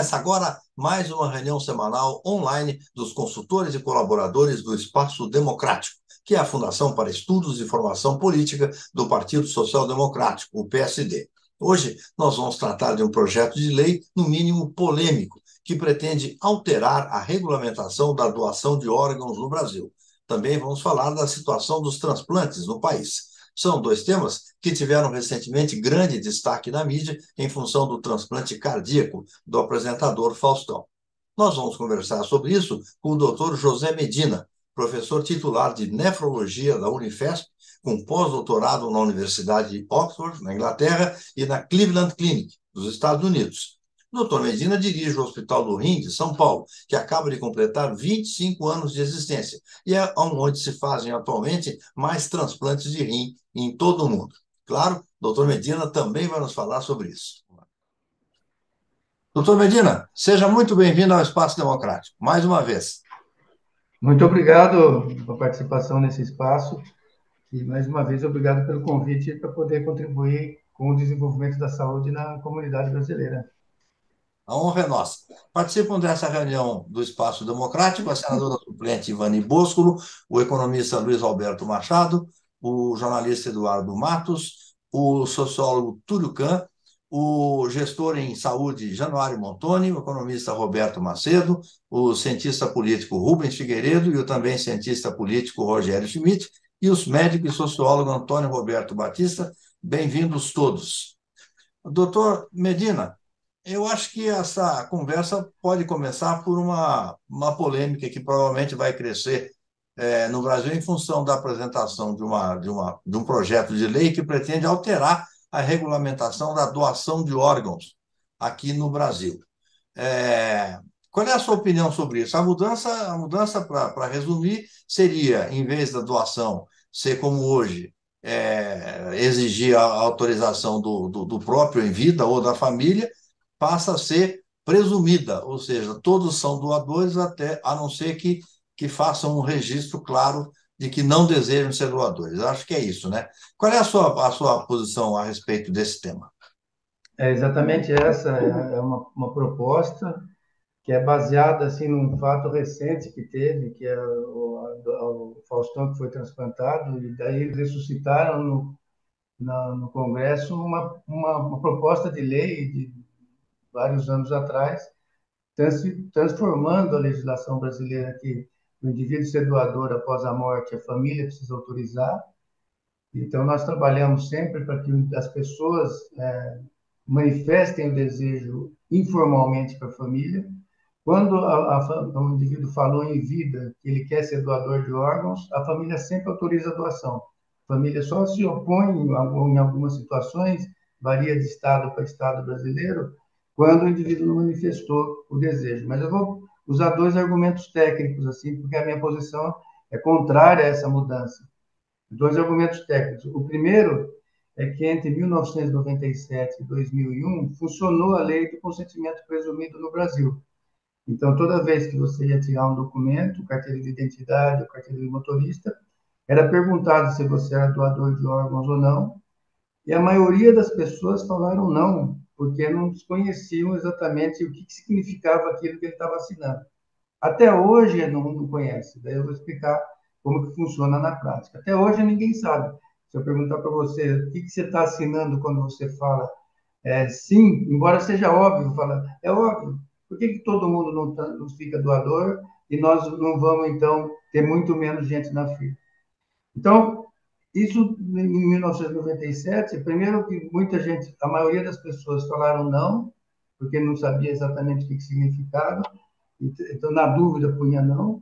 Começa agora mais uma reunião semanal online dos consultores e colaboradores do Espaço Democrático, que é a Fundação para Estudos e Formação Política do Partido Social Democrático, o PSD. Hoje nós vamos tratar de um projeto de lei, no mínimo polêmico, que pretende alterar a regulamentação da doação de órgãos no Brasil. Também vamos falar da situação dos transplantes no país. São dois temas que tiveram recentemente grande destaque na mídia em função do transplante cardíaco do apresentador Faustão. Nós vamos conversar sobre isso com o Dr. José Medina, professor titular de nefrologia da Unifesp, com pós-doutorado na Universidade de Oxford, na Inglaterra, e na Cleveland Clinic, dos Estados Unidos. O Dr. Medina dirige o Hospital do Rim de São Paulo, que acaba de completar 25 anos de existência, e é onde se fazem atualmente mais transplantes de rim em todo o mundo. Claro, o Dr. Medina também vai nos falar sobre isso. Doutor Medina, seja muito bem-vindo ao Espaço Democrático, mais uma vez. Muito obrigado pela participação nesse espaço e, mais uma vez, obrigado pelo convite para poder contribuir com o desenvolvimento da saúde na comunidade brasileira. A honra é nossa. Participam dessa reunião do Espaço Democrático a senadora suplente Ivani Boscolo, o economista Luiz Alberto Machado, o jornalista Eduardo Matos, o sociólogo Túlio Kahn, o gestor em saúde Januário Montoni, o economista Roberto Macedo, o cientista político Rubens Figueiredo e o também cientista político Rogério Schmidt, e os médicos e sociólogo Antônio Roberto Batista. Bem-vindos todos. Doutor Medina, eu acho que essa conversa pode começar por uma polêmica que provavelmente vai crescer no Brasil em função da apresentação de um projeto de lei que pretende alterar a regulamentação da doação de órgãos aqui no Brasil. Qual é a sua opinião sobre isso? A mudança para resumir, seria, em vez da doação ser como hoje, exigir a autorização do próprio em vida ou da família, passa a ser presumida, ou seja, todos são doadores, até a não ser que façam um registro claro de que não desejam ser doadores. Eu acho que é isso, né? Qual é a sua posição a respeito desse tema? É exatamente essa, é uma proposta que é baseada assim num fato recente que teve, que é o Faustão que foi transplantado, e daí eles ressuscitaram no Congresso uma proposta de lei de vários anos atrás, transformando a legislação brasileira que o indivíduo ser doador após a morte, a família precisa autorizar. Então, nós trabalhamos sempre para que as pessoas manifestem o desejo informalmente para a família. Quando o indivíduo falou em vida que ele quer ser doador de órgãos, a família sempre autoriza a doação. A família só se opõe em algumas situações, varia de estado para estado brasileiro, quando o indivíduo não manifestou o desejo. Mas eu vou usar dois argumentos técnicos, assim, porque a minha posição é contrária a essa mudança. Dois argumentos técnicos. O primeiro é que entre 1997 e 2001 funcionou a lei do consentimento presumido no Brasil. Então, toda vez que você ia tirar um documento, carteira de identidade ou carteira de motorista, era perguntado se você era doador de órgãos ou não, e a maioria das pessoas falaram não, porque não desconheciam exatamente o que significava aquilo que ele estava assinando. Até hoje não conhece, daí eu vou explicar como que funciona na prática. Até hoje ninguém sabe. Se eu perguntar para você o que você está assinando quando você fala sim, embora seja óbvio, fala, é óbvio, por que todo mundo não fica doador e nós não vamos, então, ter muito menos gente na fila? Então, isso em 1997, primeiro que muita gente, a maioria das pessoas falaram não, porque não sabia exatamente o que significava, então, na dúvida, punha não.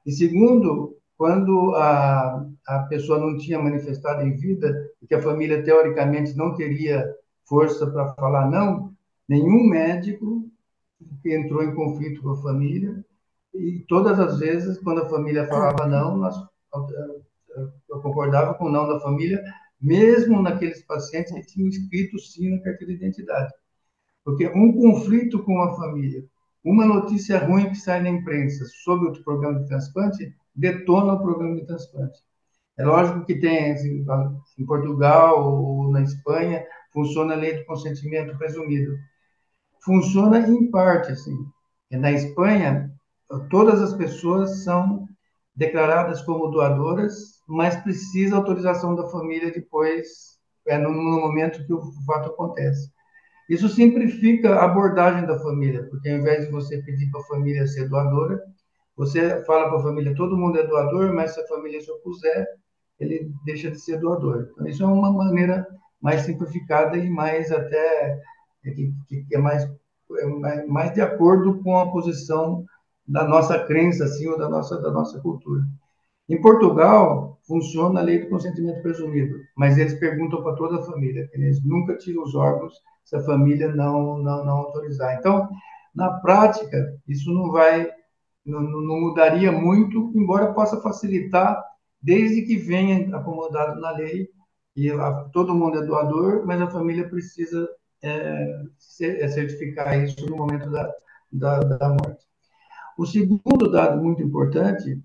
E segundo, quando a pessoa não tinha manifestado em vida, e que a família, teoricamente, não teria força para falar não, nenhum médico entrou em conflito com a família, e todas as vezes, quando a família falava não, eu concordava com o não da família, mesmo naqueles pacientes que tinham escrito sim na carteira de identidade. Porque um conflito com a família, uma notícia ruim que sai na imprensa sobre o programa de transplante, detona o programa de transplante. É lógico que tem, assim, em Portugal ou na Espanha, funciona a lei do consentimento presumido. funciona em parte, assim. Na Espanha, todas as pessoas são declaradas como doadoras, mas precisa autorização da família depois, no momento que o fato acontece. Isso simplifica a abordagem da família, porque ao invés de você pedir para a família ser doadora, você fala para a família, todo mundo é doador, mas se a família se opuser, ele deixa de ser doador. Então, isso é uma maneira mais simplificada e mais até que é mais de acordo com a posição da nossa crença, assim, ou da nossa cultura. Em Portugal, funciona a lei do consentimento presumido, mas eles perguntam para toda a família, eles nunca tiram os órgãos se a família não autorizar. Então, na prática, isso não mudaria muito, embora possa facilitar, desde que venha acomodado na lei, e todo mundo é doador, mas a família precisa certificar isso no momento da morte. O segundo dado muito importante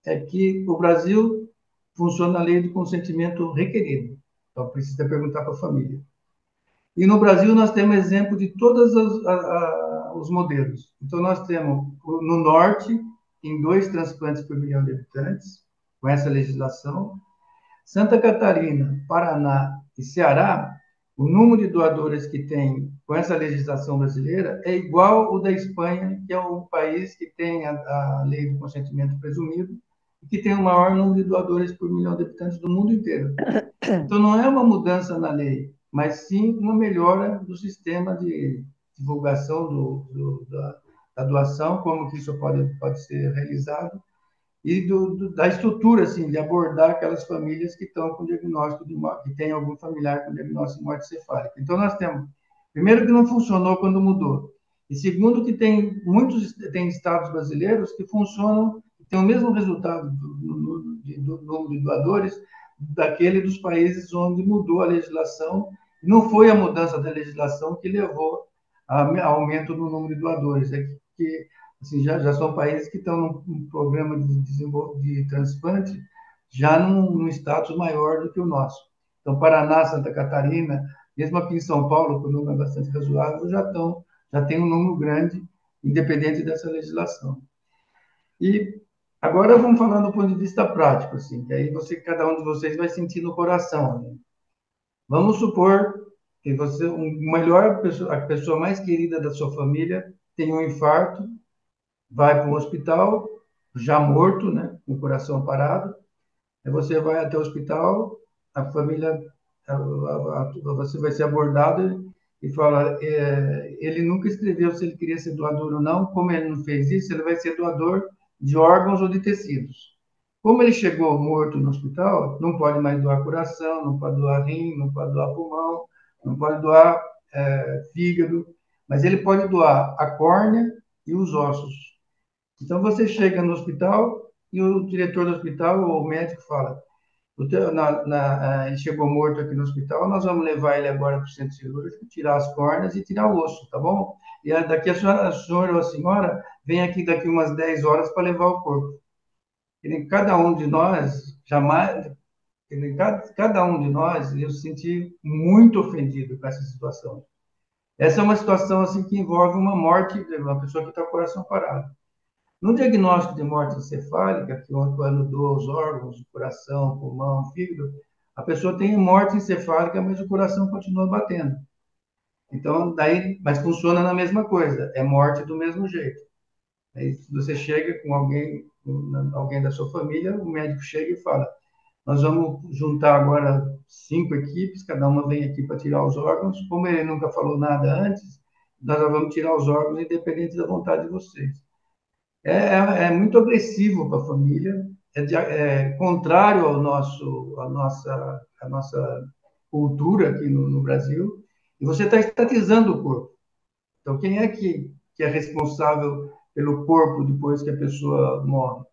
é que o Brasil funciona a lei do consentimento requerido. Então, precisa perguntar para a família. E no Brasil nós temos exemplo de todos os modelos. Então, nós temos no norte, em 2 transplantes por milhão de habitantes, com essa legislação. Santa Catarina, Paraná e Ceará, o número de doadores que tem com essa legislação brasileira é igual ao da Espanha, que é o país que tem a lei do consentimento presumido, e que tem o maior número de doadores por milhão de habitantes do mundo inteiro. Então, não é uma mudança na lei, mas sim uma melhora do sistema de divulgação da doação, como que isso pode ser realizado, e da estrutura, assim, de abordar aquelas famílias que estão com diagnóstico de morte, que tem algum familiar com diagnóstico de morte cefálica. Então, nós temos, primeiro, que não funcionou quando mudou, e segundo, que tem estados brasileiros que funcionam, que têm o mesmo resultado do número de doadores daquele dos países onde mudou a legislação, e não foi a mudança da legislação que levou a aumento no número de doadores, é que assim, já são países que estão num programa de transplante já num status maior do que o nosso. Então, Paraná, Santa Catarina, mesmo aqui em São Paulo, que o número é bastante razoável, já tem um número grande, independente dessa legislação. E agora vamos falar do ponto de vista prático, assim, que aí cada um de vocês vai sentir no coração, né? Vamos supor que você, a pessoa mais querida da sua família, tem um infarto, vai para o hospital, já morto, né, com o coração parado. Aí você vai até o hospital, a família, você vai ser abordado e fala, ele nunca escreveu se ele queria ser doador ou não, como ele não fez isso, ele vai ser doador de órgãos ou de tecidos. Como ele chegou morto no hospital, não pode mais doar coração, não pode doar rim, não pode doar pulmão, não pode doar fígado, mas ele pode doar a córnea e os ossos. Então, você chega no hospital e o diretor do hospital, ou o médico, fala: ele chegou morto aqui no hospital, nós vamos levar ele agora para o centro cirúrgico, tirar as córneas e tirar o osso, tá bom? E daqui a senhora ou a senhora vem aqui daqui umas 10 horas para levar o corpo. E cada um de nós, jamais, cada um de nós, eu se senti muito ofendido com essa situação. Essa é uma situação assim que envolve uma morte de uma pessoa que está com o coração parado. No diagnóstico de morte encefálica, que quando doa os órgãos, o coração, pulmão, fígado, a pessoa tem morte encefálica, mas o coração continua batendo. Então, mas funciona na mesma coisa, é morte do mesmo jeito. Aí você chega com alguém da sua família, o médico chega e fala: nós vamos juntar agora 5 equipes, cada uma vem aqui para tirar os órgãos. Como ele nunca falou nada antes, nós vamos tirar os órgãos independente da vontade de vocês. É muito agressivo para a família, é contrário à nossa cultura aqui no Brasil, e você está estatizando o corpo. Então, quem é que é responsável pelo corpo depois que a pessoa morre?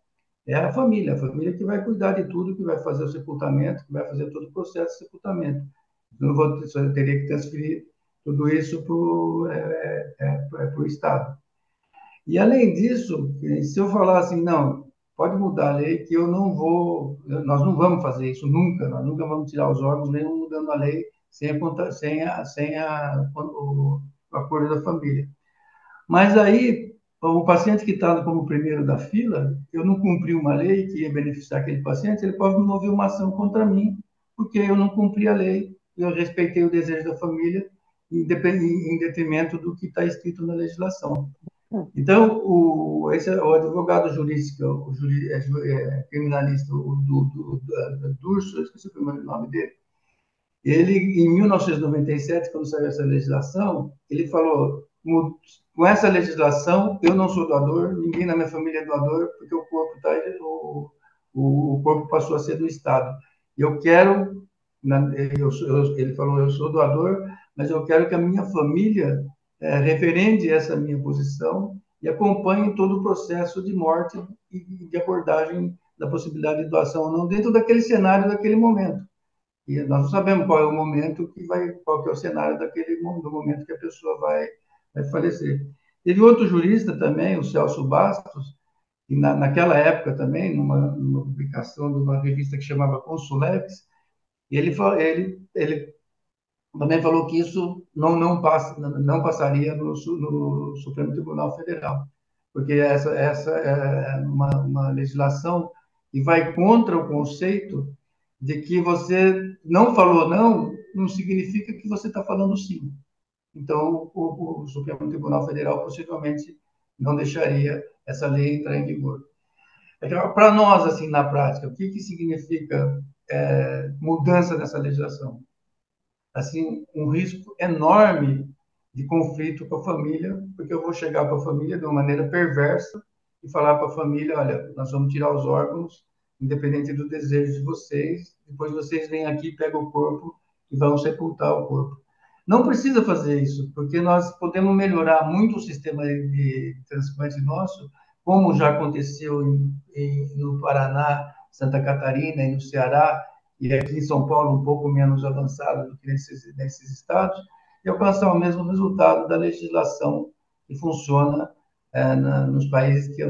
É a família que vai cuidar de tudo, que vai fazer o sepultamento, que vai fazer todo o processo de sepultamento. Eu teria que transferir tudo isso para o Estado. E, além disso, se eu falar assim, não, pode mudar a lei, que nós não vamos fazer isso nunca, nós nunca vamos tirar os órgãos, mesmo mudando a lei, sem o acordo da família. Mas aí, o paciente que está como primeiro da fila, eu não cumpri uma lei que ia beneficiar aquele paciente, ele pode mover uma ação contra mim, porque eu não cumpri a lei, eu respeitei o desejo da família em detrimento do que está escrito na legislação. Então, o advogado jurídico, criminalista, Durso, eu esqueci o nome dele, ele, em 1997, quando saiu essa legislação, ele falou: com essa legislação, eu não sou doador, ninguém na minha família é doador, porque o corpo o corpo passou a ser do Estado. Eu quero, ele falou, eu sou doador, mas eu quero que a minha família referende essa minha posição e acompanhe todo o processo de morte e de abordagem da possibilidade de doação ou não, dentro daquele cenário, daquele momento. E nós não sabemos qual é o momento qual que é o cenário do momento que a pessoa vai falecer. Teve outro jurista também, o Celso Bastos, que naquela época também, numa publicação de uma revista que chamava Consulex, ele também falou que isso não passaria no Supremo Tribunal Federal, porque essa é uma legislação que vai contra o conceito de que você não falou não significa que você está falando sim. Então, o Supremo Tribunal Federal possivelmente não deixaria essa lei entrar em vigor. Então, para nós, assim, na prática, o que significa mudança nessa legislação? Assim, um risco enorme de conflito com a família, porque eu vou chegar para a família de uma maneira perversa e falar para a família: olha, nós vamos tirar os órgãos, independente do desejo de vocês, depois vocês vêm aqui, pegam o corpo e vão sepultar o corpo. Não precisa fazer isso, porque nós podemos melhorar muito o sistema de transplante nosso, como já aconteceu no Paraná, Santa Catarina e no Ceará, e aqui em São Paulo um pouco menos avançado do que nesses estados, e alcançar o mesmo resultado da legislação que funciona nos países que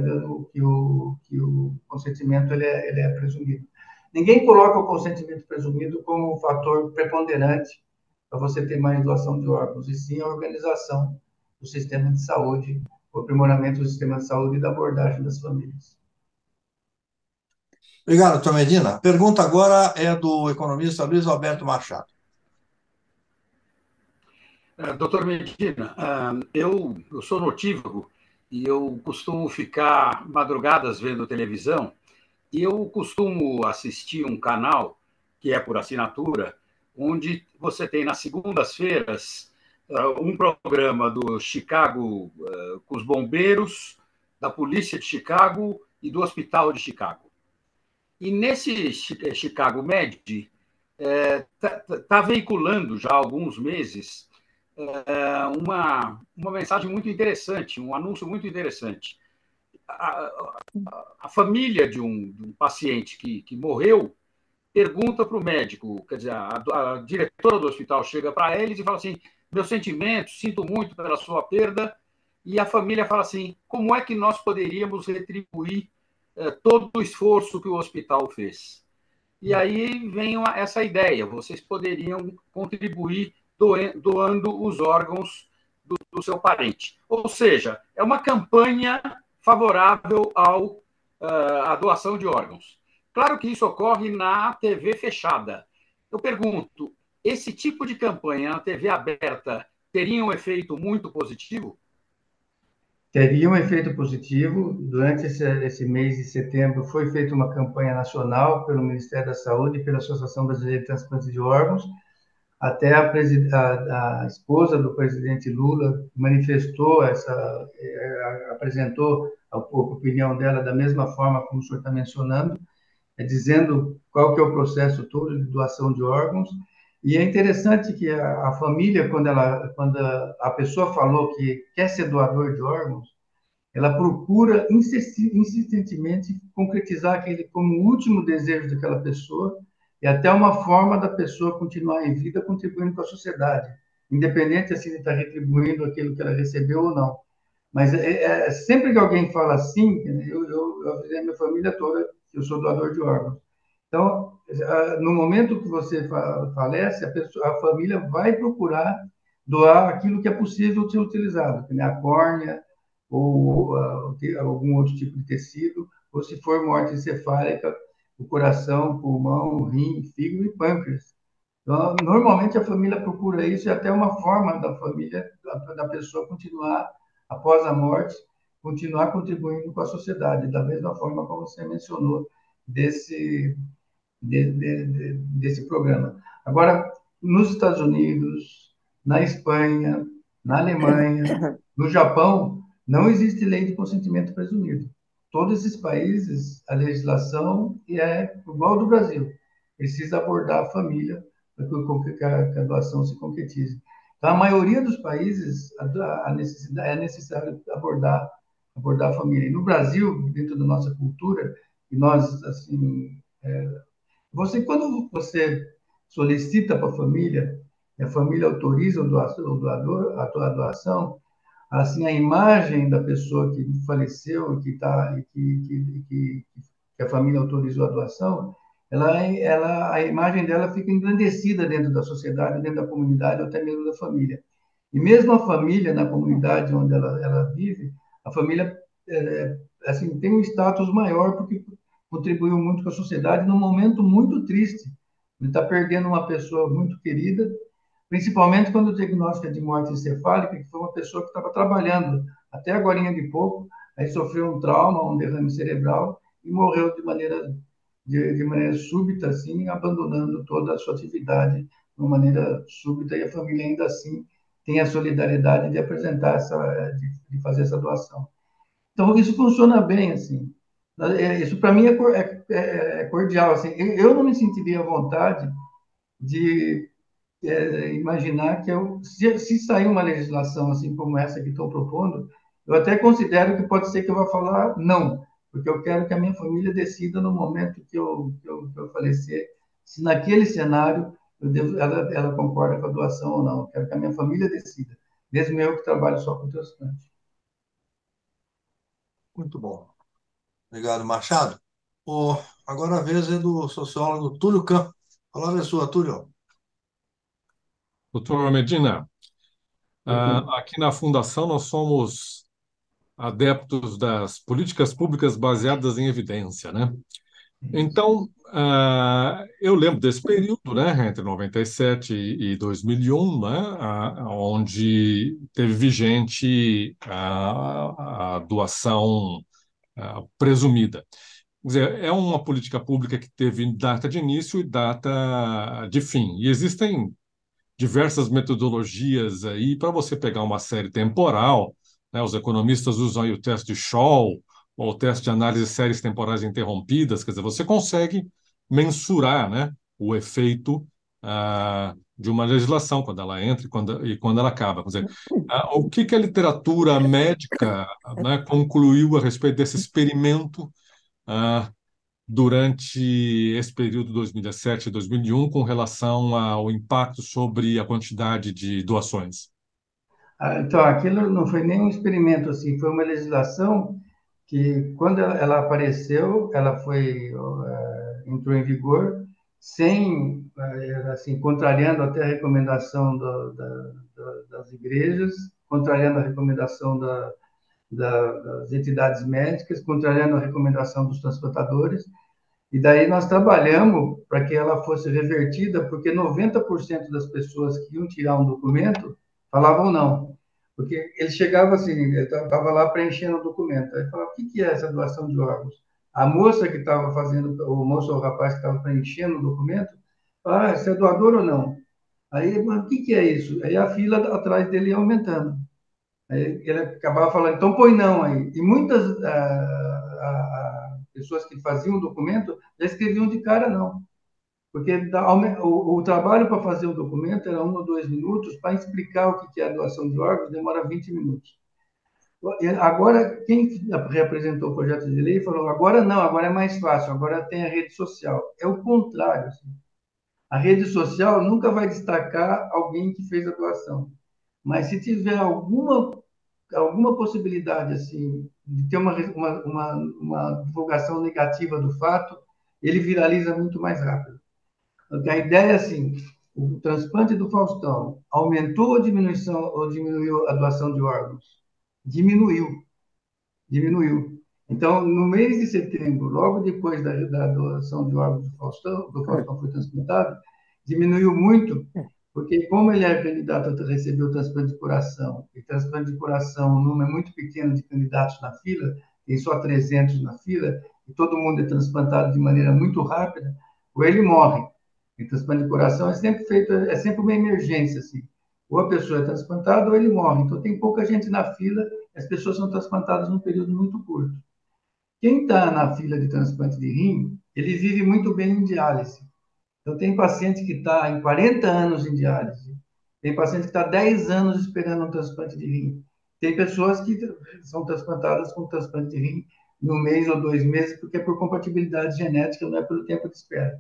o consentimento ele é presumido. Ninguém coloca o consentimento presumido como um fator preponderante para você ter mais doação de órgãos, e sim a organização do sistema de saúde, o aprimoramento do sistema de saúde e da abordagem das famílias. Obrigado, Dr. Medina. A pergunta agora é do economista Luiz Alberto Machado. Doutor Medina, eu sou notívago e eu costumo ficar madrugadas vendo televisão, e eu costumo assistir um canal que é por assinatura, onde você tem nas segundas-feiras um programa do Chicago com os bombeiros, da polícia de Chicago e do hospital de Chicago. E nesse Chicago Med está veiculando já há alguns meses uma mensagem muito interessante, um anúncio muito interessante. A família de um paciente que morreu pergunta para o médico, quer dizer, a diretora do hospital chega para eles e fala assim: meus sentimentos, sinto muito pela sua perda, e a família fala assim: como é que nós poderíamos retribuir todo o esforço que o hospital fez? E aí vem essa ideia: vocês poderiam contribuir doando os órgãos do seu parente. Ou seja, é uma campanha favorável à doação de órgãos. Claro que isso ocorre na TV fechada. Eu pergunto, esse tipo de campanha na TV aberta teria um efeito muito positivo? Teria um efeito positivo. Durante esse mês de setembro foi feita uma campanha nacional pelo Ministério da Saúde e pela Associação Brasileira de Transplante de Órgãos. Até a esposa do presidente Lula manifestou apresentou a opinião dela da mesma forma como o senhor está mencionando, dizendo qual que é o processo todo de doação de órgãos. E é interessante que a família, quando a pessoa falou que quer ser doador de órgãos, ela procura insistentemente concretizar aquele como o último desejo daquela pessoa, e até uma forma da pessoa continuar em vida contribuindo com a sociedade, independente assim de estar retribuindo aquilo que ela recebeu ou não. Mas sempre que alguém fala assim, eu avisei a minha família toda que eu sou doador de órgãos. Então, no momento que você falece, a família vai procurar doar aquilo que é possível ser utilizado, como a córnea ou algum outro tipo de tecido, ou se for morte encefálica, o coração, pulmão, rim, fígado e pâncreas. Então, normalmente a família procura isso e até uma forma da família, da pessoa continuar, após a morte, continuar contribuindo com a sociedade, da mesma forma como você mencionou desse, desse programa. Agora, nos Estados Unidos, na Espanha, na Alemanha, no Japão, não existe lei de consentimento presumido. Todos esses países, a legislação é igual ao do Brasil. Precisa abordar a família para que a doação se concretize. Então, a maioria dos países, a necessidade, é necessário abordar a família. E no Brasil, dentro da nossa cultura, e nós, assim, quando você solicita para a família, e a família autoriza o doador, a doação, assim, a imagem da pessoa que faleceu, que a família autorizou a doação, a imagem dela fica engrandecida dentro da sociedade, dentro da comunidade, ou até mesmo da família. E mesmo a família, na comunidade onde ela vive, a família assim, tem um status maior porque contribuiu muito com a sociedade num momento muito triste. Ele está perdendo uma pessoa muito querida, principalmente quando o diagnóstico é de morte encefálica, que foi uma pessoa que estava trabalhando até agora de pouco, aí sofreu um trauma, um derrame cerebral e morreu de maneira súbita, assim, abandonando toda a sua atividade de uma maneira súbita, e a família ainda assim tem a solidariedade de apresentar de fazer essa doação. Então, isso funciona bem, assim. Isso, para mim, é cordial. Assim. Eu não me sentiria à vontade de imaginar que se sair uma legislação assim como essa que estou propondo, eu até considero que pode ser que eu vá falar não, porque eu quero que a minha família decida no momento que eu falecer, se naquele cenário ela concorda com a doação ou não. Eu quero que a minha família decida, mesmo eu que trabalho só com transplante. Muito bom. Obrigado, Machado. O, agora a vez é do sociólogo Túlio Campos. A palavra é sua, Túlio. Doutor Medina, Doutor. aqui na Fundação nós somos adeptos das políticas públicas baseadas em evidência, né? Então, eu lembro desse período, né, entre 97 e 2001, né, onde teve vigente a doação presumida. Quer dizer, é uma política pública que teve data de início e data de fim. E existem diversas metodologias aí para você pegar uma série temporal, né? Os economistas usam aí o teste de Scholl ou o teste de análise de séries temporais interrompidas, quer dizer, você consegue mensurar, né, o efeito de uma legislação quando ela entra e quando ela acaba. Quer dizer, o que que a literatura médica, né, concluiu a respeito desse experimento ah, durante esse período 2017 e 2001 com relação ao impacto sobre a quantidade de doações? Então, aquilo não foi nem um experimento, assim, foi uma legislação que, quando ela apareceu, ela entrou em vigor sem, assim, contrariando até a recomendação das igrejas, contrariando a recomendação das entidades médicas, contrariando a recomendação dos transportadores. E daí nós trabalhamos para que ela fosse revertida, porque 90% das pessoas que iam tirar um documento falavam não. Porque ele chegava assim, ele estava lá preenchendo o documento. Aí falava: o que que é essa doação de órgãos? A moça que estava fazendo, o moço ou o rapaz que estava preenchendo o documento, falava: você é doador ou não? Aí, mas o que que é isso? Aí a fila atrás dele ia aumentando. Aí ele acabava falando: então põe não aí. E muitas pessoas que faziam o documento já escreviam de cara não. Porque o trabalho para fazer o documento era 1 ou 2 minutos, para explicar o que é a doação de órgãos demora 20 minutos. Agora, quem representou o projeto de lei falou: agora não, agora é mais fácil, agora tem a rede social. É o contrário. Assim. A rede social nunca vai destacar alguém que fez a doação. Mas se tiver alguma possibilidade assim de ter uma divulgação negativa do fato, ele viraliza muito mais rápido. A ideia é assim: o transplante do Faustão aumentou ou diminuiu a doação de órgãos? Diminuiu, diminuiu. Então, no mês de setembro, logo depois da doação de órgãos do Faustão foi transplantado, diminuiu muito, porque como ele é candidato a receber o transplante de coração, e transplante de coração, o número é muito pequeno de candidatos na fila, tem só 300 na fila, e todo mundo é transplantado de maneira muito rápida, ou ele morre. E transplante de coração é sempre uma emergência, assim. Ou a pessoa é transplantada ou ele morre. Então, tem pouca gente na fila, as pessoas são transplantadas num período muito curto. Quem está na fila de transplante de rim, ele vive muito bem em diálise. Então, tem paciente que está em 40 anos em diálise, tem paciente que está 10 anos esperando um transplante de rim. Tem pessoas que são transplantadas com transplante de rim em um mês ou 2 meses, porque é por compatibilidade genética, não é pelo tempo de espera.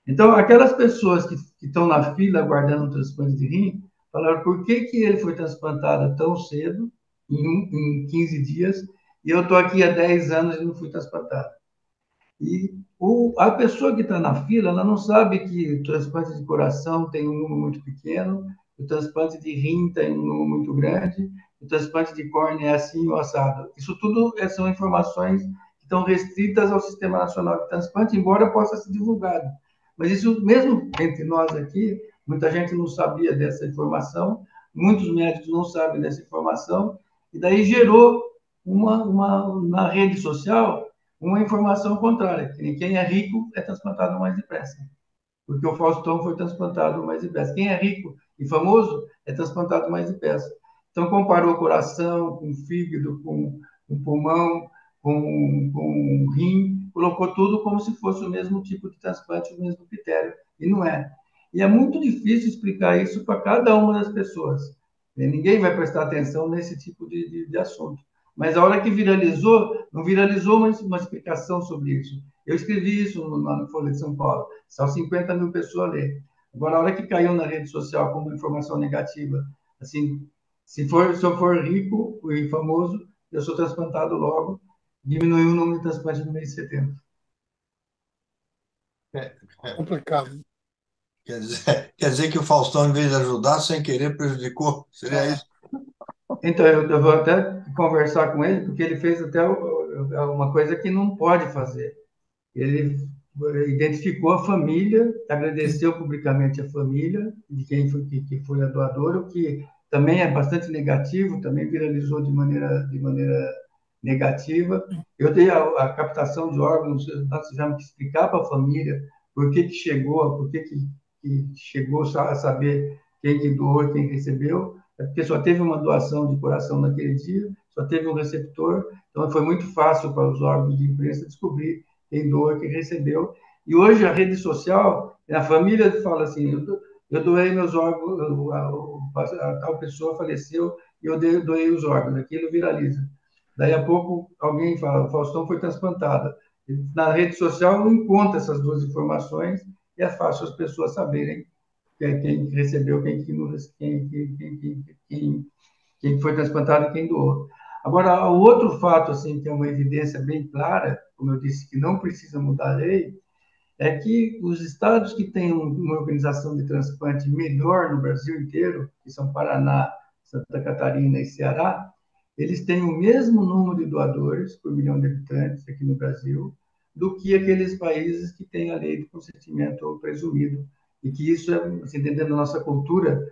Então, aquelas pessoas que estão na fila aguardando um transplante de rim, falaram por que ele foi transplantado tão cedo, em 15 dias, e eu estou aqui há 10 anos e não fui transplantado. E a pessoa que está na fila, ela não sabe que o transplante de coração tem um número muito pequeno, o transplante de rim tem um número muito grande, o transplante de córnea é assim ou assado. Isso tudo são informações que estão restritas ao Sistema Nacional de Transplante, embora possa ser divulgado. Mas isso, mesmo entre nós aqui, muita gente não sabia dessa informação, muitos médicos não sabem dessa informação, e daí gerou na rede social uma informação contrária, que quem é rico é transplantado mais depressa, porque o Faustão foi transplantado mais depressa. Quem é rico e famoso é transplantado mais depressa. Então, comparou coração com fígado, com pulmão, com rim, colocou tudo como se fosse o mesmo tipo de transplante, o mesmo critério, e não é. E é muito difícil explicar isso para cada uma das pessoas. Ninguém vai prestar atenção nesse tipo de assunto. Mas a hora que viralizou, não viralizou uma explicação sobre isso. Eu escrevi isso no Folha de São Paulo. São 50 mil pessoas a ler. Agora, a hora que caiu na rede social como informação negativa, assim, se eu for rico e famoso, eu sou transplantado logo, diminuiu o número de transplantes no mês de setembro. É, é, Complicado. quer dizer que o Faustão, em vez de ajudar, sem querer, prejudicou? Seria isso? Então, eu vou até conversar com ele, porque ele fez até uma coisa que não pode fazer. Ele identificou a família, agradeceu publicamente a família de quem foi, que foi a doadora, o que também é bastante negativo, também viralizou de maneira negativa. Eu dei a captação de órgãos, nós tivemos que explicar para a família por que chegou, que chegou a saber quem que doou, quem recebeu, é porque só teve uma doação de coração naquele dia, só teve um receptor, então foi muito fácil para os órgãos de imprensa descobrir quem doou, quem recebeu. E hoje a rede social, a família fala assim, eu doei meus órgãos, a tal pessoa faleceu e eu doei os órgãos, aquilo viraliza. Daí a pouco alguém fala, o Faustão foi transplantado. Na rede social encontra essas duas informações e é fácil as pessoas saberem quem recebeu, quem foi transplantado e quem doou. Agora, o outro fato, assim, que é uma evidência bem clara, como eu disse, que não precisa mudar a lei, é que os estados que têm uma organização de transplante melhor no Brasil inteiro, que são Paraná, Santa Catarina e Ceará, eles têm o mesmo número de doadores por milhão de habitantes aqui no Brasil do que aqueles países que têm a lei de consentimento presumido. E que isso, assim, dentro da nossa cultura,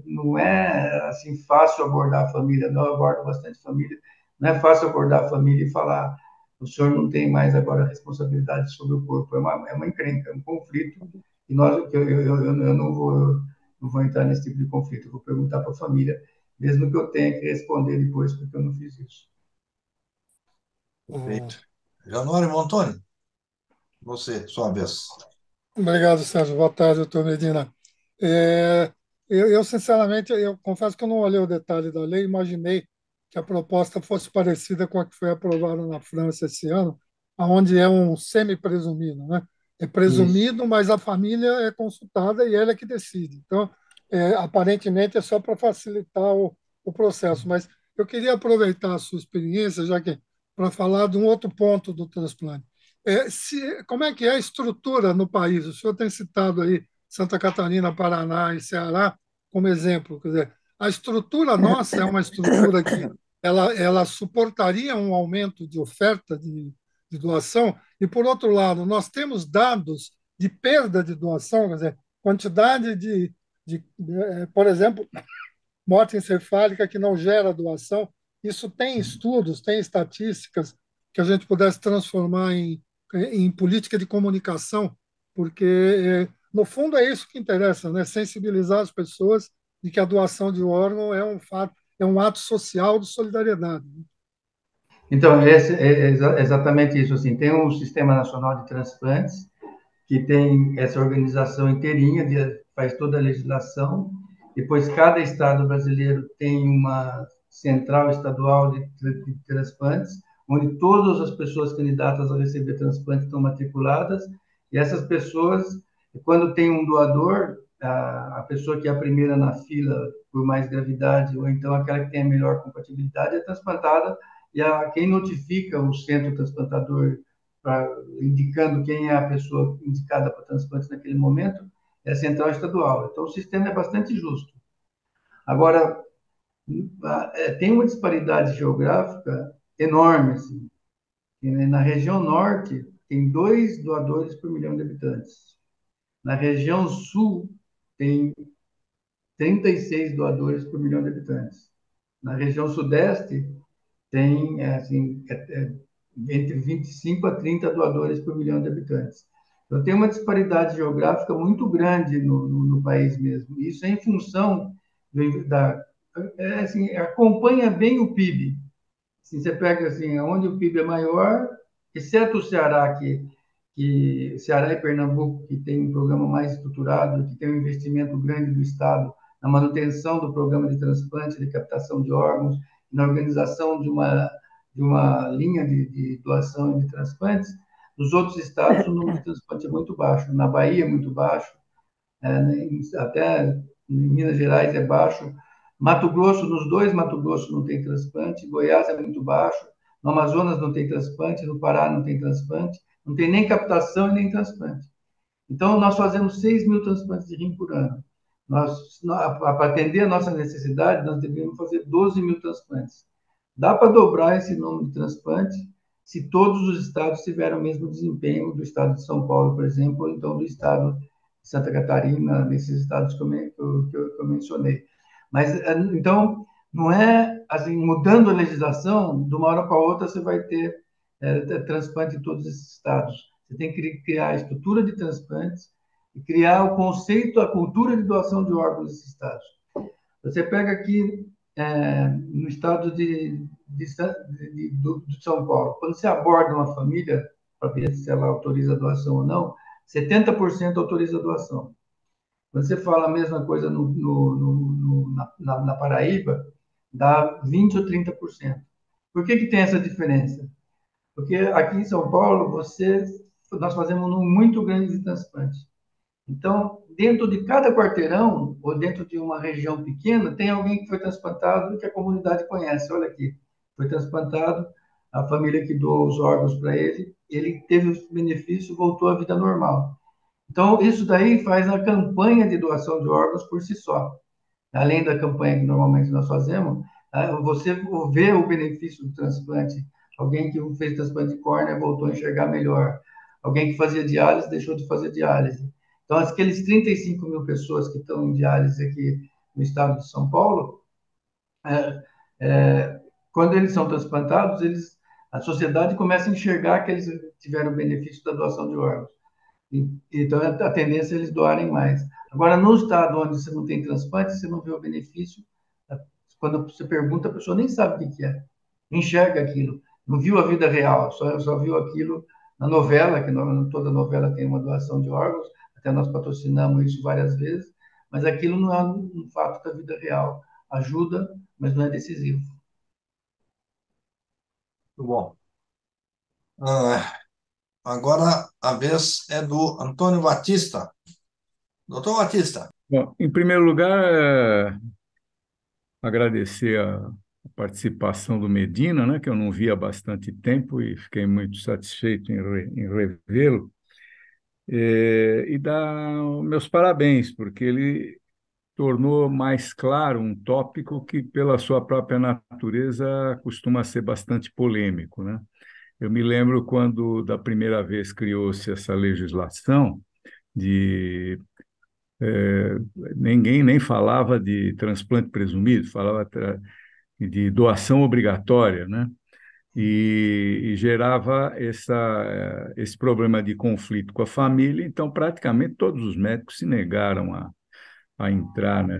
não é assim fácil abordar a família, não, eu abordo bastante família, não é fácil abordar a família e falar o senhor não tem mais agora responsabilidade sobre o corpo, é uma encrenca, é um conflito, e eu não vou entrar nesse tipo de conflito, eu vou perguntar para a família, mesmo que eu tenha que responder depois, porque eu não fiz isso. Perfeito. Januário Montoni, você, sua vez. Obrigado, Sérgio. Boa tarde, doutor Medina. Sinceramente, eu confesso que eu não olhei o detalhe da lei, imaginei que a proposta fosse parecida com a que foi aprovada na França esse ano, onde é um semi-presumido, né? É Isso. presumido, mas a família é consultada e ela é que decide. Então, aparentemente, é só para facilitar o processo. Mas eu queria aproveitar a sua experiência, já que para falar de um outro ponto do transplante. Como é que é a estrutura no país? O senhor tem citado aí Santa Catarina, Paraná e Ceará como exemplo. Quer dizer, a estrutura nossa é uma estrutura que ela suportaria um aumento de oferta de doação, e, por outro lado, nós temos dados de perda de doação, quer dizer, quantidade por exemplo, morte encefálica que não gera doação. Isso tem estudos, tem estatísticas que a gente pudesse transformar em política de comunicação, porque, no fundo, é isso que interessa, né? Sensibilizar as pessoas de que a doação de órgão é um fato, é um ato social de solidariedade. Então, exatamente isso. Assim, tem um Sistema Nacional de Transplantes, que tem essa organização inteirinha, faz toda a legislação. Depois, cada estado brasileiro tem uma central estadual de transplantes, onde todas as pessoas candidatas a receber transplante estão matriculadas, e essas pessoas, quando tem um doador, a pessoa que é a primeira na fila por mais gravidade, ou então aquela que tem a melhor compatibilidade, é transplantada, e quem notifica o centro transplantador indicando quem é a pessoa indicada para transplante naquele momento, é a central estadual. Então, o sistema é bastante justo. Agora, tem uma disparidade geográfica enorme. Assim. Na região norte, tem 2 doadores por milhão de habitantes. Na região sul, tem 36 doadores por milhão de habitantes. Na região sudeste, tem assim, entre 25 a 30 doadores por milhão de habitantes. Então, tem uma disparidade geográfica muito grande no país mesmo. Isso é em função assim, acompanha bem o PIB. Assim, você pega assim, onde o PIB é maior, exceto o Ceará, que Ceará e Pernambuco, que tem um programa mais estruturado, que tem um investimento grande do Estado na manutenção do programa de transplante, de captação de órgãos, na organização de uma linha de doação e de transplantes. Nos outros estados, o número de transplantes é muito baixo. Na Bahia é muito baixo, até em Minas Gerais é baixo. Mato Grosso, nos dois Mato Grosso não tem transplante. Goiás é muito baixo. No Amazonas não tem transplante. No Pará não tem transplante. Não tem nem captação e nem transplante. Então, nós fazemos 6 mil transplantes de rim por ano. Para atender a nossa necessidade, nós deveríamos fazer 12 mil transplantes. Dá para dobrar esse número de transplantes se todos os estados tiverem o mesmo desempenho do estado de São Paulo, por exemplo, ou então do estado de Santa Catarina, nesses estados que eu mencionei. Mas, então, não é assim, mudando a legislação, de uma hora para outra você vai ter transplante em todos esses estados. Você tem que criar a estrutura de transplantes e criar o conceito, a cultura de doação de órgãos nesses estados. Você pega aqui no estado de São Paulo, quando você aborda uma família para ver se ela autoriza a doação ou não, 70% autoriza a doação. Quando você fala a mesma coisa na Paraíba, dá 20% ou 30%. Por que tem essa diferença? Porque aqui em São Paulo, nós fazemos um número muito grande de transplantes. Então, dentro de cada quarteirão, ou dentro de uma região pequena, tem alguém que foi transplantado e que a comunidade conhece. Olha aqui, foi transplantado, a família que doou os órgãos para ele teve os benefícios, voltou à vida normal. Então, isso daí faz a campanha de doação de órgãos por si só. Além da campanha que normalmente nós fazemos, você vê o benefício do transplante. Alguém que fez transplante de córnea voltou a enxergar melhor. Alguém que fazia diálise deixou de fazer diálise. Então, aqueles 35 mil pessoas que estão em diálise aqui no estado de São Paulo, quando eles são transplantados, a sociedade começa a enxergar que eles tiveram o benefício da doação de órgãos. Então, a tendência é eles doarem mais. Agora, no estado onde você não tem transplante, você não vê o benefício. Quando você pergunta, a pessoa nem sabe o que é. Não enxerga aquilo. Não viu a vida real, só viu aquilo na novela, que toda novela tem uma doação de órgãos, até nós patrocinamos isso várias vezes, mas aquilo não é um fato da vida real. Ajuda, mas não é decisivo. Muito bom. Agora a vez é do Antônio Batista. Doutor Batista. Bom, em primeiro lugar, agradecer a participação do Medina, né, que eu não vi há bastante tempo e fiquei muito satisfeito em revê-lo. E dar meus parabéns, porque ele tornou mais claro um tópico que, pela sua própria natureza, costuma ser bastante polêmico, né? Eu me lembro quando, da primeira vez, criou-se essa legislação de ninguém nem falava de transplante presumido, falava de doação obrigatória, né? E gerava esse problema de conflito com a família. Então, praticamente todos os médicos se negaram a entrar né,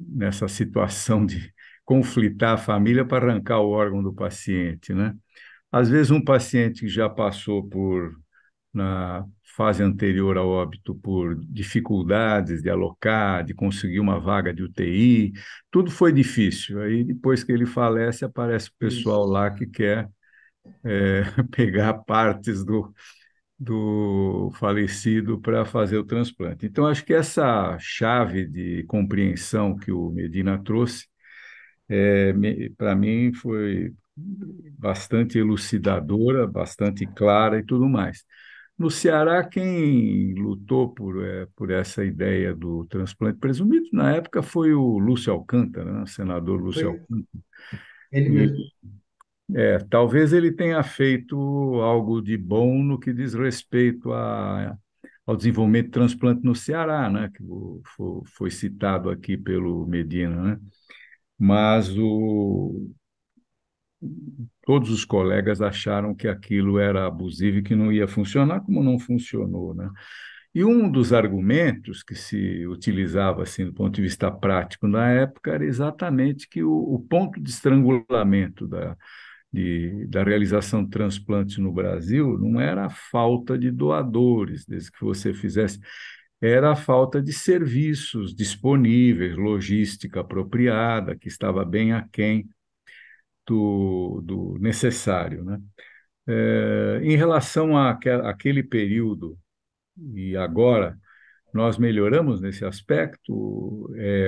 nessa situação de conflitar a família para arrancar o órgão do paciente, né? Às vezes, um paciente que já passou na fase anterior ao óbito, por dificuldades de alocar, de conseguir uma vaga de UTI, tudo foi difícil. Aí, depois que ele falece, aparece o pessoal Isso. lá que quer pegar partes do falecido para fazer o transplante. Então, acho que essa chave de compreensão que o Medina trouxe, para mim, foi bastante elucidadora, bastante clara e tudo mais. No Ceará, quem lutou por essa ideia do transplante presumido, na época, foi o Lúcio Alcântara, né? O senador Lúcio Foi Alcântara. ele E mesmo. talvez ele tenha feito algo de bom no que diz respeito ao desenvolvimento de transplante no Ceará, né? Que foi citado aqui pelo Medina, né? Mas todos os colegas acharam que aquilo era abusivo e que não ia funcionar, como não funcionou, né? E um dos argumentos que se utilizava assim do ponto de vista prático na época era exatamente que o ponto de estrangulamento da realização de transplantes no Brasil não era a falta de doadores, desde que você fizesse, era a falta de serviços disponíveis, logística apropriada, que estava bem aquém do necessário, né? Em relação àquele período e agora, nós melhoramos nesse aspecto,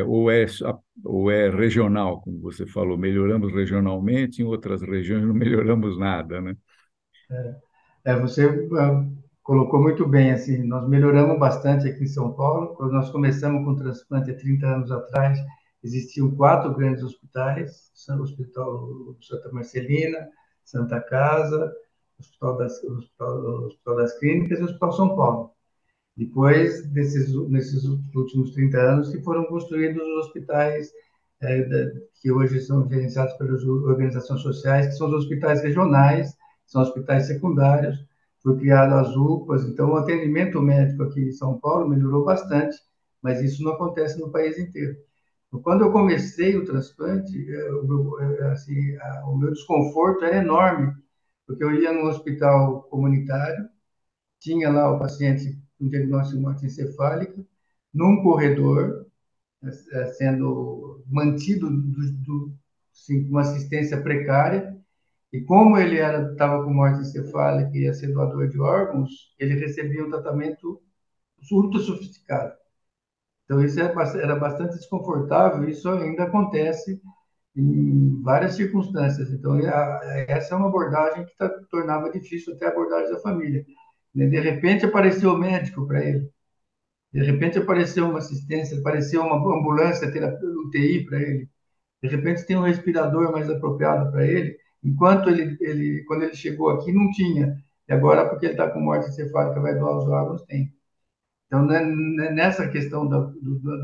ou é regional, como você falou, melhoramos regionalmente, em outras regiões não melhoramos nada, né? Você colocou muito bem, assim, nós melhoramos bastante aqui em São Paulo. Quando nós começamos com o transplante há 30 anos atrás, existiam 4 grandes hospitais: o Hospital Santa Marcelina, Santa Casa, Hospital das Clínicas e o Hospital São Paulo. Depois nesses últimos 30 anos, que foram construídos os hospitais que hoje são gerenciados pelas organizações sociais, que são os hospitais regionais, são hospitais secundários. Foi criado as UPAs, então o atendimento médico aqui em São Paulo melhorou bastante, mas isso não acontece no país inteiro. Então, quando eu comecei o transplante, o meu desconforto era enorme, porque eu ia num hospital comunitário, tinha lá o paciente com diagnóstico de morte encefálica, num corredor, sendo mantido assim, com assistência precária, e como ele estava com morte encefálica e ia ser doador de órgãos, ele recebia um tratamento ultra sofisticado. Então, isso era bastante desconfortável, e isso ainda acontece em várias circunstâncias. Então, essa é uma abordagem que tornava difícil até a abordagem da família. De repente, apareceu o médico para ele. De repente, apareceu uma assistência, apareceu uma ambulância, UTI para ele. De repente, tem um respirador mais apropriado para ele. Enquanto quando ele chegou aqui, não tinha. E agora, porque ele está com morte encefálica, vai doar os órgãos, tem. Então, nessa questão da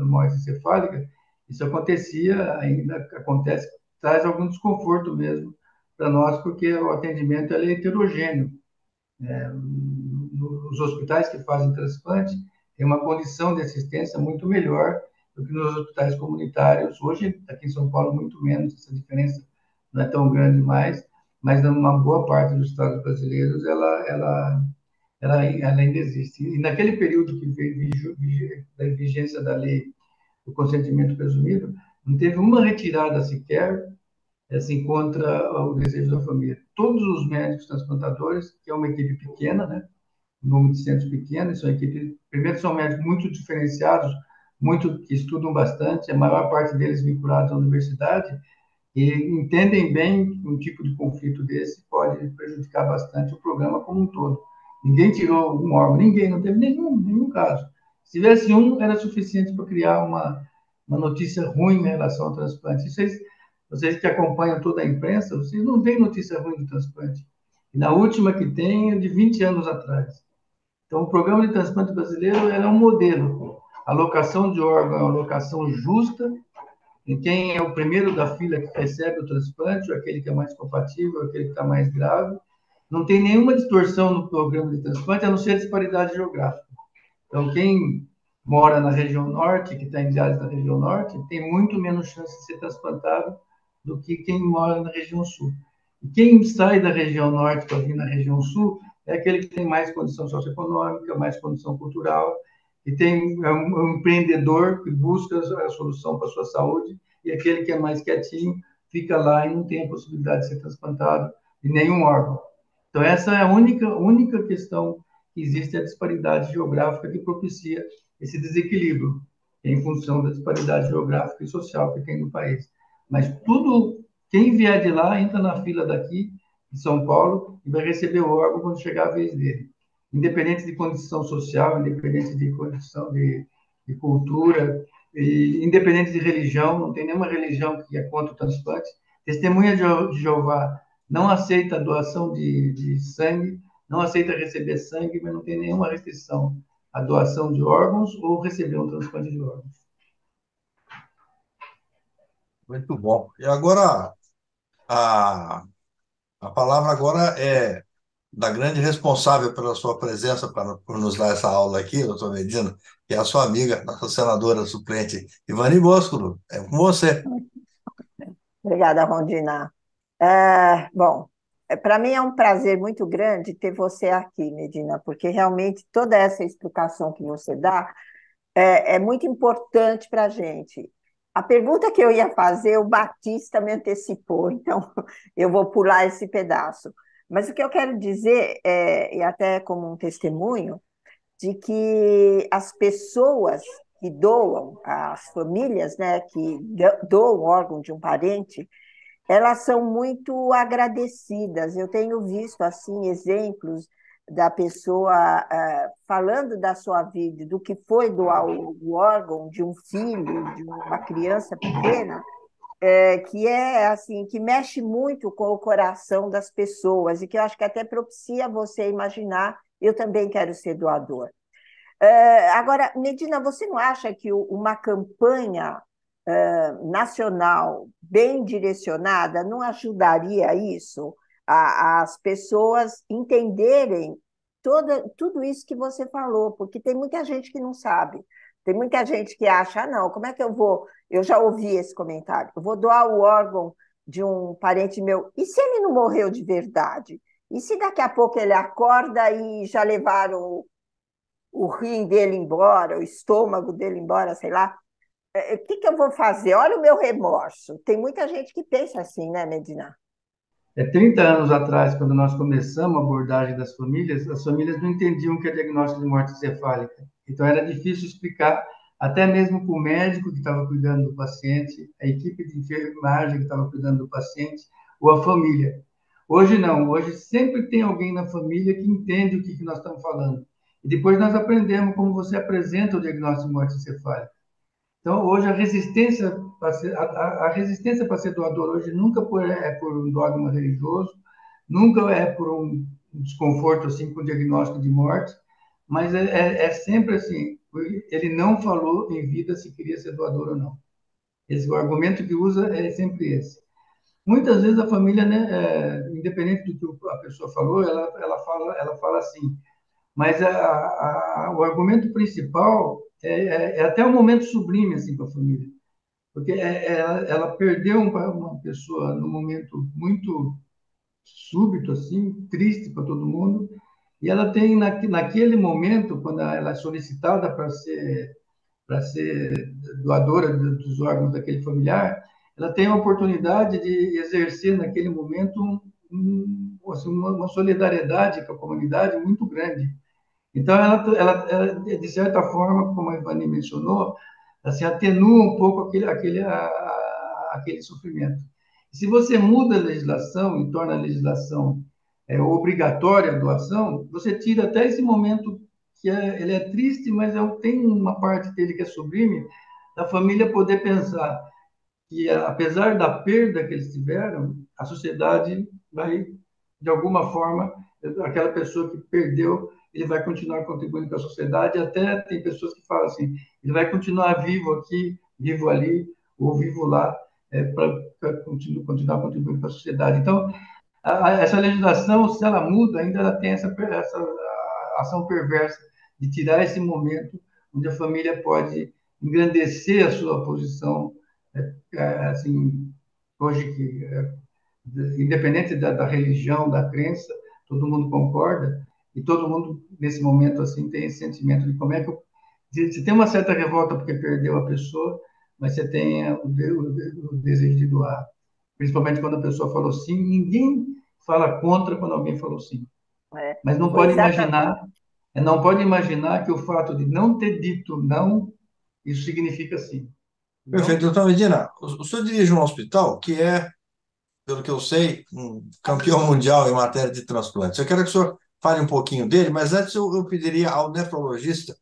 morte encefálica, isso acontecia, ainda acontece, traz algum desconforto mesmo para nós, porque o atendimento é heterogêneo. Nos hospitais que fazem transplante, tem uma condição de assistência muito melhor do que nos hospitais comunitários. Hoje, aqui em São Paulo, muito menos, essa diferença não é tão grande mais, mas numa boa parte dos estados brasileiros, ela ainda existe. E naquele período que veio da vigência da lei do consentimento presumido, não teve uma retirada sequer assim, contra o desejo da família. Todos os médicos transplantadores, que é uma equipe pequena, né? Um número de centros pequeno, são equipes, primeiro são médicos muito diferenciados, muito que estudam bastante, a maior parte deles vinculados à universidade, e entendem bem que um tipo de conflito desse pode prejudicar bastante o programa como um todo. Ninguém tirou um órgão, ninguém, não teve nenhum caso. Se tivesse um, era suficiente para criar uma notícia ruim em relação ao transplante. Vocês que acompanham toda a imprensa, vocês não veem notícia ruim do transplante. E na última que tem é de 20 anos atrás. Então, o programa de transplante brasileiro era um modelo. A alocação de órgão é uma alocação justa, em quem é o primeiro da fila que recebe o transplante, ou aquele que é mais compatível, ou aquele que está mais grave. Não tem nenhuma distorção no programa de transplante, a não ser a disparidade geográfica. Então, quem mora na região norte, que está em diálise na região norte, tem muito menos chance de ser transplantado do que quem mora na região sul. E quem sai da região norte para vir na região sul é aquele que tem mais condição socioeconômica, mais condição cultural, e é um empreendedor que busca a solução para a sua saúde, e aquele que é mais quietinho fica lá e não tem a possibilidade de ser transplantado de nenhum órgão. Então, essa é a única questão que existe, a disparidade geográfica que propicia esse desequilíbrio em função da disparidade geográfica e social que tem no país. Mas quem vier de lá, entra na fila daqui, de São Paulo, e vai receber o órgão quando chegar a vez dele. Independente de condição social, independente de condição de cultura, e independente de religião, não tem nenhuma religião que é contra o transplante. Testemunha de Jeová não aceita a doação de sangue, não aceita receber sangue, mas não tem nenhuma restrição à doação de órgãos ou receber um transplante de órgãos. Muito bom. E agora, a, a palavra agora é da grande responsável pela sua presença, por nos dar essa aula aqui, doutor Medina, que é a sua amiga, nossa senadora suplente, Ivani Bosco. É com você. Obrigada, Rondina. Bom, para mim é um prazer muito grande ter você aqui, Medina, porque realmente toda essa explicação que você dá é muito importante para a gente. A pergunta que eu ia fazer, o Batista me antecipou, então eu vou pular esse pedaço. Mas o que eu quero dizer, e até como um testemunho, de que as pessoas que doam, as famílias, né, que doam o órgão de um parente, elas são muito agradecidas. Eu tenho visto assim exemplos da pessoa falando da sua vida, do que foi doar o órgão de um filho, de uma criança pequena, que é assim, que mexe muito com o coração das pessoas e que eu acho que até propicia você imaginar, eu também quero ser doador. Agora, Medina, você não acha que uma campanha nacional bem direcionada não ajudaria isso, as pessoas entenderem tudo isso que você falou? Porque tem muita gente que não sabe. Tem muita gente que acha, não, como é que eu vou? Eu já ouvi esse comentário, eu vou doar o órgão de um parente meu. E se ele não morreu de verdade? E se daqui a pouco ele acorda e já levaram o rim dele embora, o estômago dele embora, sei lá? O que eu vou fazer? Olha o meu remorso. Tem muita gente que pensa assim, né, Medina? 30 anos atrás, quando nós começamos a abordagem das famílias, as famílias não entendiam o que é diagnóstico de morte encefálica. Então, era difícil explicar, até mesmo para o médico que estava cuidando do paciente, a equipe de enfermagem que estava cuidando do paciente, ou a família. Hoje, não. Hoje, sempre tem alguém na família que entende o que nós estamos falando. E depois nós aprendemos como você apresenta o diagnóstico de morte encefálica. Então, hoje, a resistência para ser doador hoje nunca é por um dogma religioso, nunca é por um desconforto assim com o diagnóstico de morte, mas é sempre assim, ele não falou em vida se queria ser doador ou não. O argumento que usa é sempre esse. Muitas vezes a família, né, independente do que a pessoa falou, ela fala assim, mas o argumento principal é até um momento sublime assim, para a família. Porque ela perdeu uma pessoa num momento muito súbito, assim, triste para todo mundo, e ela tem, naquele momento, quando ela é solicitada para ser doadora dos órgãos daquele familiar, ela tem a oportunidade de exercer, naquele momento, assim, uma solidariedade com a comunidade muito grande. Então, ela, de certa forma, como a Ivani mencionou, assim, atenua um pouco aquele sofrimento. Se você muda a legislação e torna a legislação obrigatória a doação, você tira até esse momento que ele é triste, mas tem uma parte dele que é sublime, da família poder pensar que, apesar da perda que eles tiveram, a sociedade vai, de alguma forma, aquela pessoa que perdeu, ele vai continuar contribuindo com a sociedade. Até tem pessoas que falam assim, ele vai continuar vivo aqui, vivo ali, ou vivo lá, para continuar contribuindo com a sociedade. Então, essa legislação, se ela muda, ainda ela tem essa ação perversa de tirar esse momento onde a família pode engrandecer a sua posição, assim, hoje que, independente da religião, da crença, todo mundo concorda e todo mundo nesse momento assim tem esse sentimento de como é que você tem uma certa revolta porque perdeu a pessoa, mas você tem o desejo de doar, principalmente quando a pessoa falou sim. Ninguém fala contra quando alguém falou sim, mas não Foi pode exatamente. imaginar, não pode imaginar que o fato de não ter dito não, isso significa sim. Perfeito. Não? Doutor Medina, o senhor dirige um hospital que é, pelo que eu sei, um campeão mundial em matéria de transplantes. Eu quero que o senhor fale um pouquinho dele, mas antes eu pediria ao nefrologista,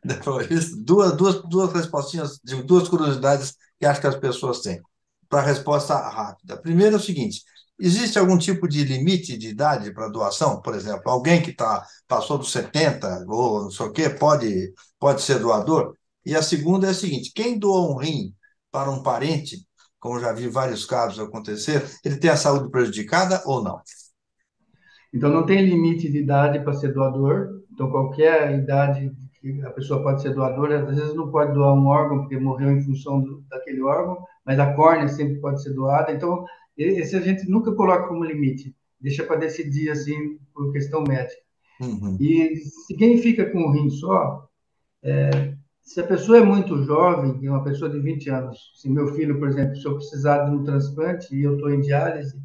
nefrologista duas respostinhas, de duas curiosidades que acho que as pessoas têm, para a resposta rápida. Primeiro é o seguinte: existe algum tipo de limite de idade para doação? Por exemplo, alguém que passou dos 70 ou não sei o quê, pode ser doador? E a segunda é a seguinte: quem doa um rim para um parente, como já vi vários casos acontecer, ele tem a saúde prejudicada ou não? Então, não tem limite de idade para ser doador. Então, qualquer idade que a pessoa pode ser doadora, às vezes não pode doar um órgão porque morreu em função daquele órgão, mas a córnea sempre pode ser doada. Então, esse a gente nunca coloca como limite, deixa para decidir assim por questão médica. Uhum. E se quem fica com o rim só, se a pessoa é muito jovem, uma pessoa de 20 anos, se meu filho, por exemplo, se eu precisar de um transplante e eu estou em diálise,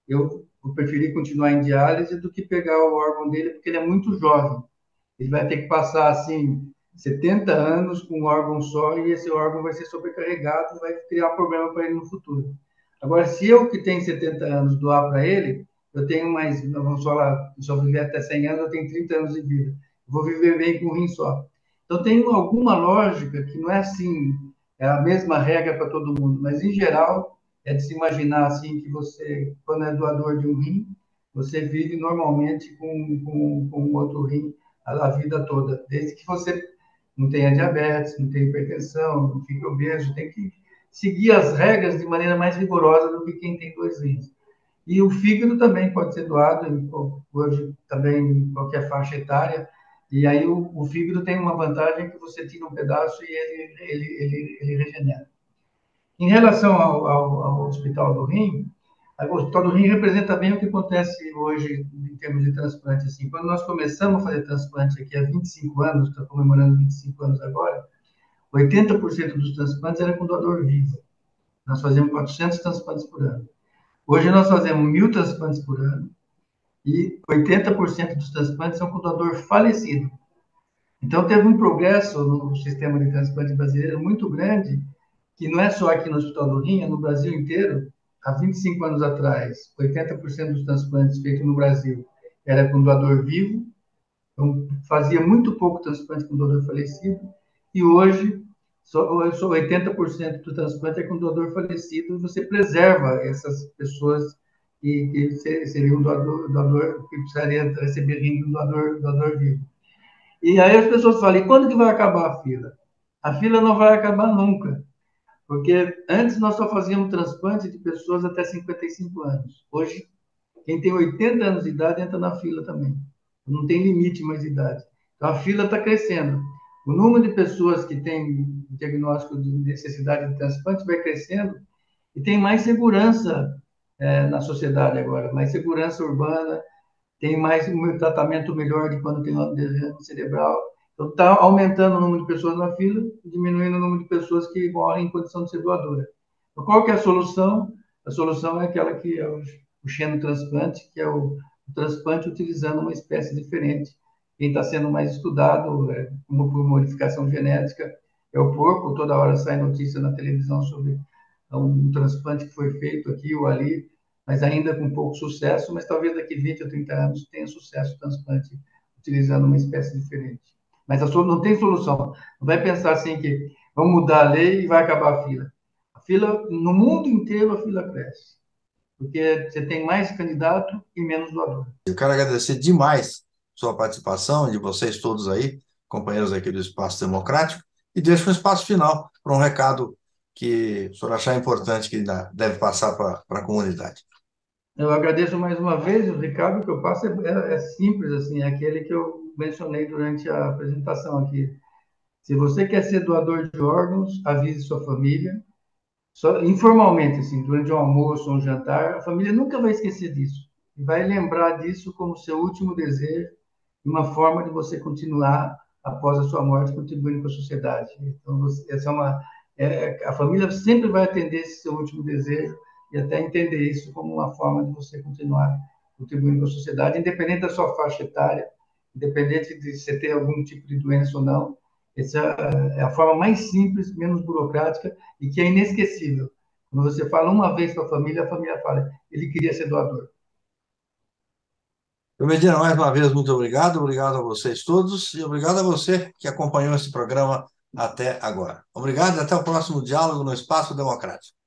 eu preferi continuar em diálise do que pegar o órgão dele, porque ele é muito jovem. Ele vai ter que passar, assim, 70 anos com um órgão só e esse órgão vai ser sobrecarregado e vai criar problema para ele no futuro. Agora, se eu que tenho 70 anos doar para ele, eu tenho mais, vamos falar, se eu viver até 100 anos, eu tenho 30 anos de vida. Eu vou viver bem com um rim só. Então, tem alguma lógica que não é assim, é a mesma regra para todo mundo, mas, em geral, é de se imaginar assim que você, quando é doador de um rim, você vive normalmente com outro rim a vida toda, desde que você não tenha diabetes, não tenha hipertensão, não fique obeso, tem que seguir as regras de maneira mais rigorosa do que quem tem dois rins. E o fígado também pode ser doado, hoje também em qualquer faixa etária, e aí o fígado tem uma vantagem que você tira um pedaço e ele regenera. Em relação ao Hospital do Rim, o Hospital do Rim representa bem o que acontece hoje em termos de transplante. Assim, quando nós começamos a fazer transplante aqui há 25 anos, está comemorando 25 anos agora, 80% dos transplantes era com doador vivo. Nós fazíamos 400 transplantes por ano. Hoje nós fazemos 1.000 transplantes por ano e 80% dos transplantes são com doador falecido. Então, teve um progresso no sistema de transplante brasileiro muito grande, que não é só aqui no Hospital do Rim, é no Brasil inteiro. Há 25 anos atrás, 80% dos transplantes feitos no Brasil era com doador vivo, então fazia muito pouco transplante com doador falecido, e hoje só 80% do transplante é com doador falecido, e você preserva essas pessoas que seriam doador que precisaria receber rim do doador vivo. E aí as pessoas falam, e quando que vai acabar a fila? A fila não vai acabar nunca, porque antes nós só fazíamos transplante de pessoas até 55 anos. Hoje, quem tem 80 anos de idade entra na fila também. Não tem limite mais de idade. Então a fila está crescendo. O número de pessoas que têm diagnóstico de necessidade de transplante vai crescendo e tem mais segurança na sociedade agora, mais segurança urbana, tem mais um tratamento melhor de quando tem uma derrame cerebral. Então, está aumentando o número de pessoas na fila e diminuindo o número de pessoas que morrem em condição de ser doadora. Então, qual que é a solução? A solução é aquela que é o xenotransplante, que é o transplante utilizando uma espécie diferente. Quem está sendo mais estudado, como por modificação genética, é o porco. Toda hora sai notícia na televisão sobre um transplante que foi feito aqui ou ali, mas ainda com pouco sucesso, mas talvez daqui 20 ou 30 anos tenha sucesso o transplante utilizando uma espécie diferente. Mas não tem solução. Não vai pensar assim que vamos mudar a lei e vai acabar a fila. A fila, no mundo inteiro, a fila cresce, porque você tem mais candidato e menos doador. Eu quero agradecer demais sua participação, de vocês todos aí, companheiros aqui do Espaço Democrático, e deixo um espaço final para um recado que o senhor achar importante que deve passar para a comunidade. Eu agradeço mais uma vez. O recado que eu passo é simples, assim, é aquele que eu mencionei durante a apresentação aqui. Se você quer ser doador de órgãos, avise sua família. Só, informalmente, assim, durante um almoço ou um jantar, a família nunca vai esquecer disso. E vai lembrar disso como seu último desejo, uma forma de você continuar, após a sua morte, contribuindo com a sociedade. Então, essa é a família sempre vai atender esse seu último desejo e até entender isso como uma forma de você continuar contribuindo com a sociedade, independente da sua faixa etária, independente de você ter algum tipo de doença ou não. Essa é a forma mais simples, menos burocrática e que é inesquecível. Quando você fala uma vez para a família fala, ele queria ser doador. Medina, mais uma vez, muito obrigado. Obrigado a vocês todos e obrigado a você que acompanhou esse programa até agora. Obrigado e até o próximo diálogo no Espaço Democrático.